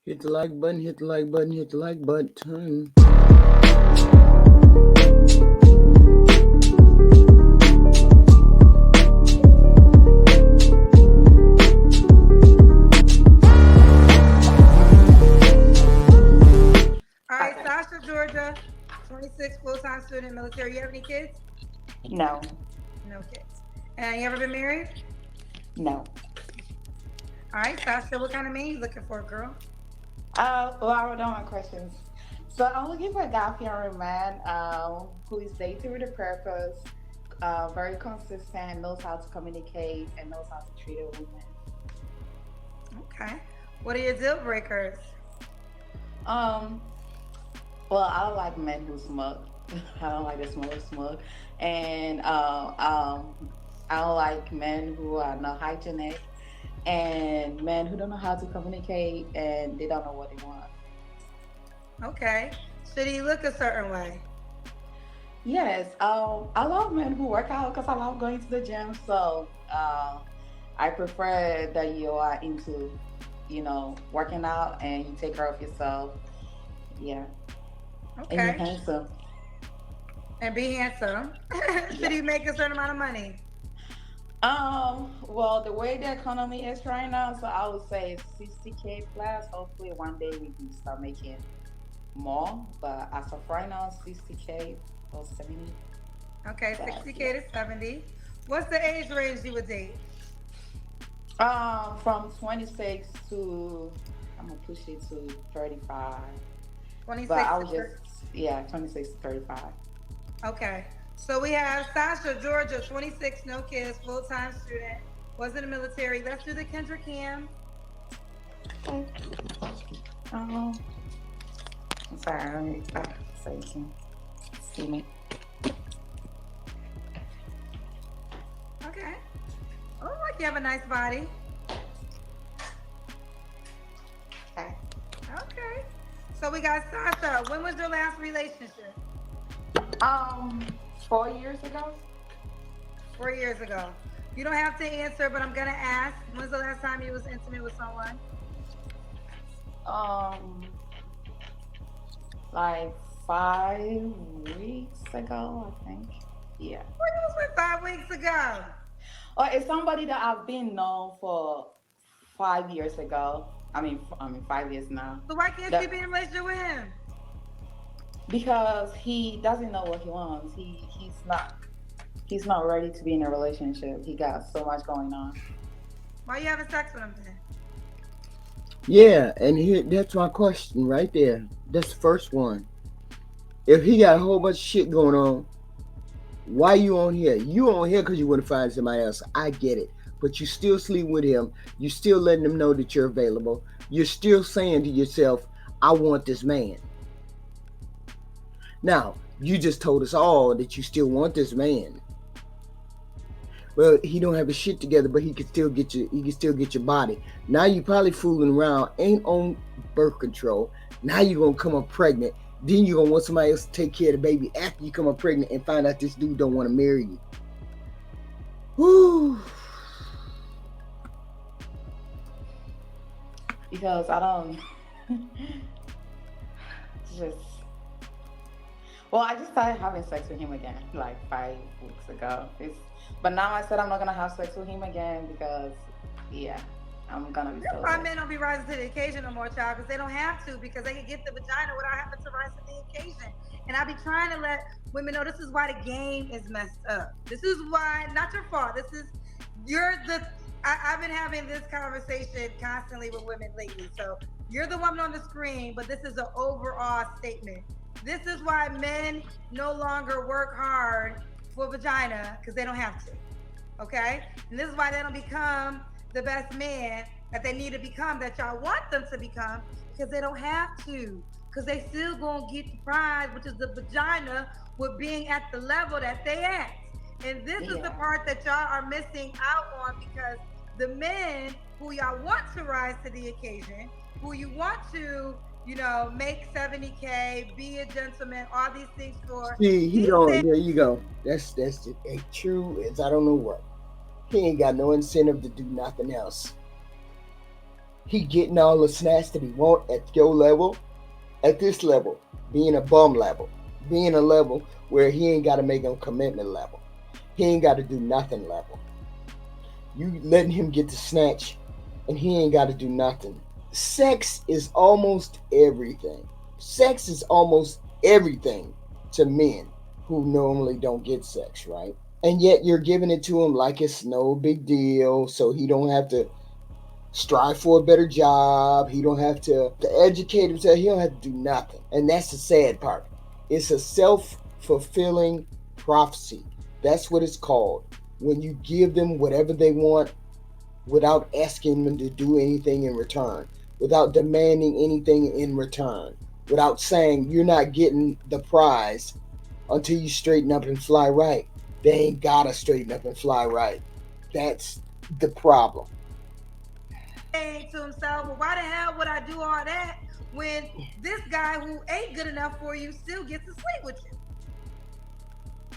Hit the like button, hit the like button, hit the like button. All right, Sasha, Georgia, 26, full-time student, military. You have any kids? No, No kids. And you ever been married? no. All right, Sasha, what kind of man you looking for, girl? Well, I don't want questions. So I'm looking for a God-fearing man who is dating with a purpose, very consistent, knows how to communicate, and knows how to treat a woman. Okay. What are your deal breakers? Um, well, I don't like men who smoke. I don't like the smell of smoke, and I don't like men who are not hygienic, and men who don't know how to communicate, and they don't know what they want. Okay. Should he look a certain way? Yes, I love men who work out because I love going to the gym. So I prefer that you are into, working out and you take care of yourself. Yeah, and you're Okay. handsome. And be handsome. Should Yeah. he make a certain amount of money? Well, the way the economy is right now, so I would say 60K plus. Hopefully, one day we can start making more. But as of right now, 60K or 70. Okay, That 60K yeah. to 70. What's the age range you would date? From 26 to I'm gonna push it to 35. But 26 I to was just 30. yeah, 26 to 35. Okay. So we have Sasha, Georgia, 26, no kids, full-time student, was in the military. Let's do the Kendra Cam. Okay. Um, I'm sorry. So you can see me. Okay. Oh, like you have a nice body. Okay. Okay. So we got Sasha. When was your last relationship? Um, 4 years ago. 4 years ago. You don't have to answer, but I'm gonna ask. When's the last time you was intimate with someone? Um, like 5 weeks ago, I think. Yeah. Well, it was with 5 weeks ago. Or it's somebody that I've been known for 5 years ago. I mean 5 years now. So why can't she be That in a relationship with him? because he doesn't know what he wants. He's not ready to be in a relationship. He got so much going on. Why you having sex with him then? Yeah, and here that's my question right there. That's the first one. If he got a whole bunch of shit going on, why you on here? You on here because you want to find somebody else. I get it. But you still sleep with him. You still letting him know that you're available. You're still saying to yourself, I want this man. Now, you just told us all that you still want this man. Well, he don't have his shit together, but he can still get your body. Now you probably fooling around, ain't on birth control. Now you're gonna come up pregnant. Then you're gonna want somebody else to take care of the baby after you come up pregnant and find out this dude don't want to marry you. Whew. Because I don't just well, I just started having sex with him again like 5 weeks ago. But now I said I'm not gonna have sex with him again because yeah, I'm gonna be That's why celibate. men don't be rising to the occasion no more, child, because they don't have to, because they can get the vagina without having to rise to the occasion. And I be trying to let women know this is why the game is messed up. This is why, not your fault. This is you're the. I've been having this conversation constantly with women lately. So you're the woman on the screen, but this is an overall statement. This is why men no longer work hard for vagina because they don't have to. Okay, and this is why they don't become the best man that they need to become, that y'all want them to become, because they don't have to, because they still gonna get the prize, which is the vagina, with being at the level that they at. And this is the Yeah. part that y'all are missing out on, because the men who y'all want to rise to the occasion, who you want to, make 70K, be a gentleman, all these things for, See, he he don't. said, There you go. That's just as true as I don't know what. He ain't got no incentive to do nothing else. He getting all the snacks that he want at your level, at this level, being a bum level, being a level where he ain't got to make a commitment level. He ain't got to do nothing level. You letting him get the snatch, and he ain't got to do nothing. Sex is almost everything. Sex is almost everything to men who normally don't get sex, right? And yet you're giving it to him like it's no big deal, so he don't have to strive for a better job. He don't have to educate himself. He don't have to do nothing. And that's the sad part. It's a self-fulfilling prophecy. That's what it's called. When you give them whatever they want without asking them to do anything in return, without demanding anything in return, without saying you're not getting the prize until you straighten up and fly right. They ain't gotta straighten up and fly right. That's the problem. Saying to himself, well, why the hell would I do all that when this guy who ain't good enough for you still gets to sleep with you?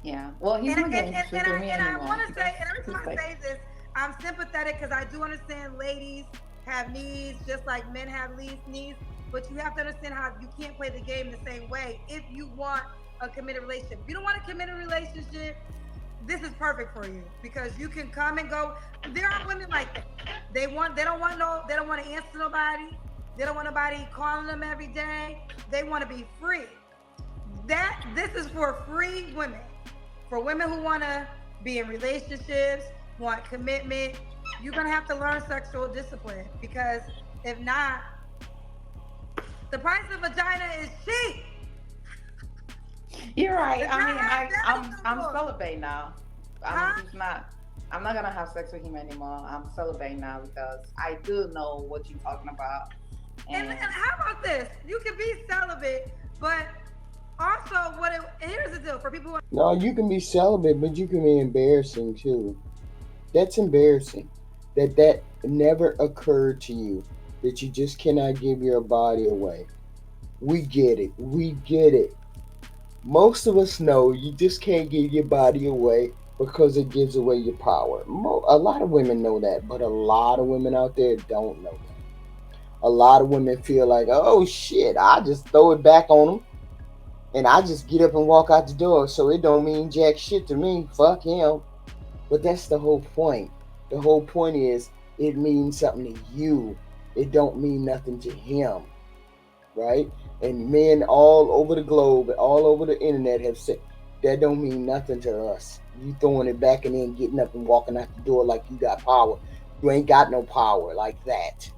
Yeah. Well, he's not getting sleep with me And I anymore want to because say, and every he's time I like, say this, I'm sympathetic because I do understand ladies have needs just like men have needs, but you have to understand how you can't play the game the same way if you want a committed relationship. If you don't want a committed relationship, this is perfect for you because you can come and go. There are women like that. They don't want to answer nobody. They don't want nobody calling them every day. They want to be free. This is for free women. For women who want to be in relationships, want commitment, you're going to have to learn sexual discipline because if not, the price of vagina is cheap. you're right. It's I not mean, half daddy no I'm more. celibate now. I'm Huh? just not. I'm not gonna have sex with him anymore. I'm celibate now because I do know what you're talking about, And and how about this? You can be celibate, but also here's the deal for people who No, you can be celibate, but you can be embarrassing too. That's embarrassing. That never occurred to you that you just cannot give your body away. We get it. We get it. Most of us know you just can't give your body away because it gives away your power. A lot of women know that, but a lot of women out there don't know that. A lot of women feel like, oh shit, I just throw it back on them and I just get up and walk out the door, so it don't mean jack shit to me. Fuck him. But that's the whole point. The whole point is it means something to you. It don't mean nothing to him, right? And men all over the globe, all over the internet have said that don't mean nothing to us. You throwing it back and then getting up and walking out the door like you got power. You ain't got no power like that.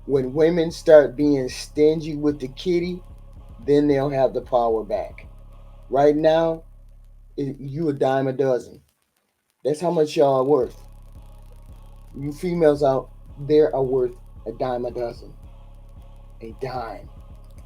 When women start being stingy with the kitty, then they'll have the power back. Right now, you a dime a dozen. That's how much y'all are worth. You females out there are worth a dime a dozen. A dime.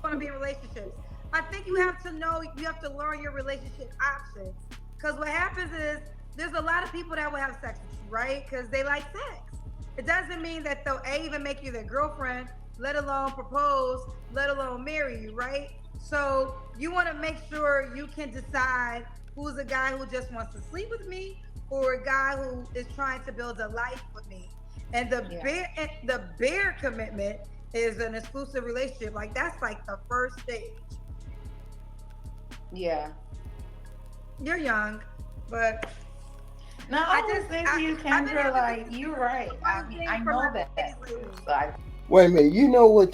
want to be in relationships. I think you have to learn your relationship options. Because what happens is there's a lot of people that will have sex with you, right? Because they like sex. It doesn't mean that they'll even make you their girlfriend, let alone propose, let alone marry you, right? So you want to make sure you can decide who's a guy who just wants to sleep with me or a guy who is trying to build a life with me. And yeah, the bare commitment is an exclusive relationship. Like that's like the first stage. yeah. You're young, but No, I I was just saying to you, I've been Kendra, having like this you're right. I funny mean, thing I for know my that. ladies lately. So I Wait a minute. You know what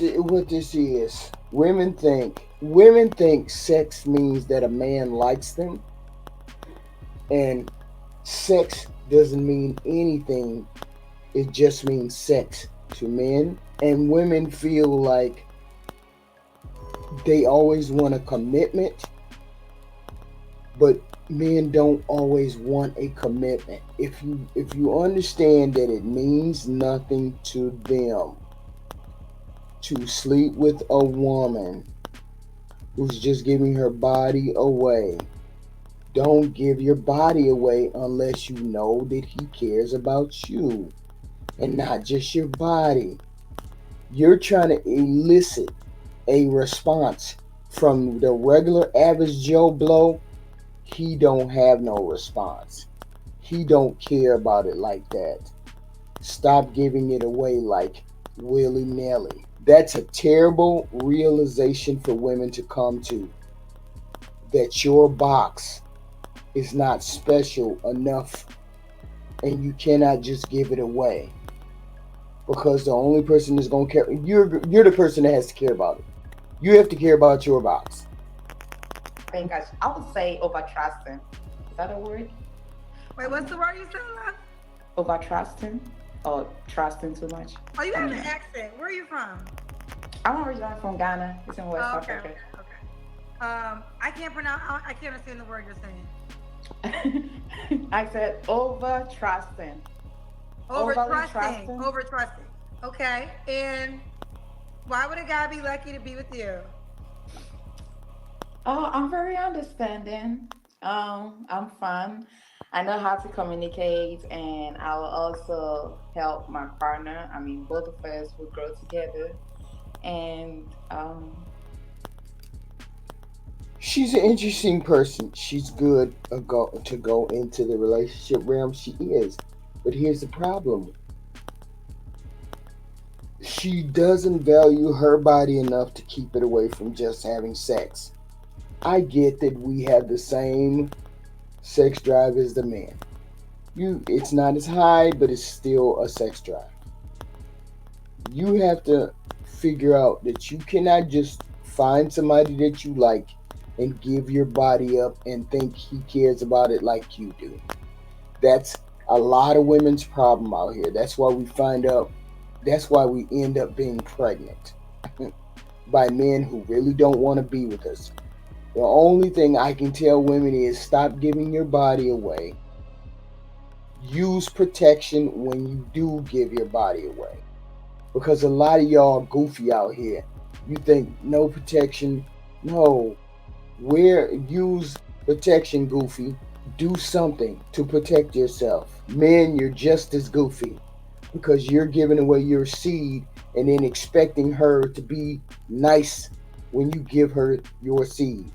this is? Women think sex means that a man likes them, and sex doesn't mean anything. It just means sex to men, and women feel like they always want a commitment, but men don't always want a commitment. If you understand that it means nothing to them to sleep with a woman who's just giving her body away, don't give your body away unless you know that he cares about you and not just your body. You're trying to elicit a response from the regular average Joe Blow. He don't have no response. He don't care about it like that. Stop giving it away like willy-nilly. That's a terrible realization for women to come to, that your box is not special enough and you cannot just give it away, because the only person that's going to care, you're the person that has to care about it. You have to care about your box. I think I would say over trusting. Is that a word? Wait, I don't what's know. the word you said, love? Over trusting or trusting too much. Oh, you I have an mean, accent. Where are you from? I'm originally from Ghana. It's in West Oh, okay, Africa. okay, okay. I can't pronounce. I can't understand the word you're saying. I said over trusting, Over overly trusting. trusting. Over trusting. Okay. And why would a guy be lucky to be with you? Oh, I'm very understanding. I'm fun. I know how to communicate, and I will also help my partner. I mean, both of us will grow together, and She's an interesting person. She's good to go into the relationship realm. She is. But here's the problem: she doesn't value her body enough to keep it away from just having sex. I get that we have the same sex drive as the man. It's not as high, but it's still a sex drive. You have to figure out that you cannot just find somebody that you like and give your body up and think he cares about it like you do. That's a lot of women's problem out here. That's why we find out, that's why we end up being pregnant by men who really don't want to be with us. The only thing I can tell women is stop giving your body away. Use protection when you do give your body away. Because a lot of y'all goofy out here. You think no protection. No. Use protection, goofy. Do something to protect yourself. Men, you're just as goofy because you're giving away your seed and then expecting her to be nice when you give her your seed.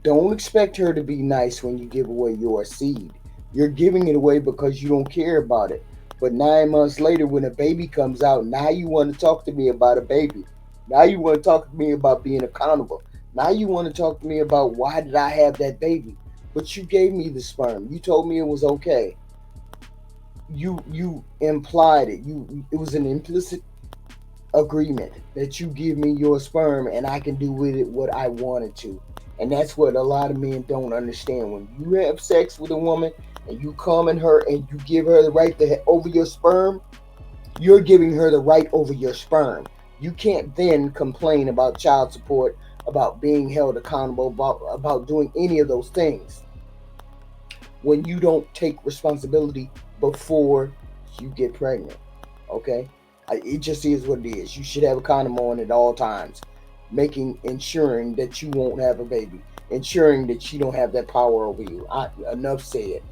Don't expect her to be nice when you give away your seed. You're giving it away because you don't care about it. But 9 months later, when a baby comes out, now you want to talk to me about a baby. Now you want to talk to me about being accountable. Now you want to talk to me about why did I have that baby? But you gave me the sperm. You told me it was okay. You implied it. It was an implicit agreement that you give me your sperm and I can do with it what I wanted to. And that's what a lot of men don't understand. When you have sex with a woman and you come in her and you give her the right to over your sperm, you're giving her the right over your sperm. You can't then complain about child support, about being held accountable, about doing any of those things when you don't take responsibility before you get pregnant. Okay? It just is what it is. You should have a condom on at all times, ensuring that you won't have a baby, ensuring that she don't have that power over you. Enough said.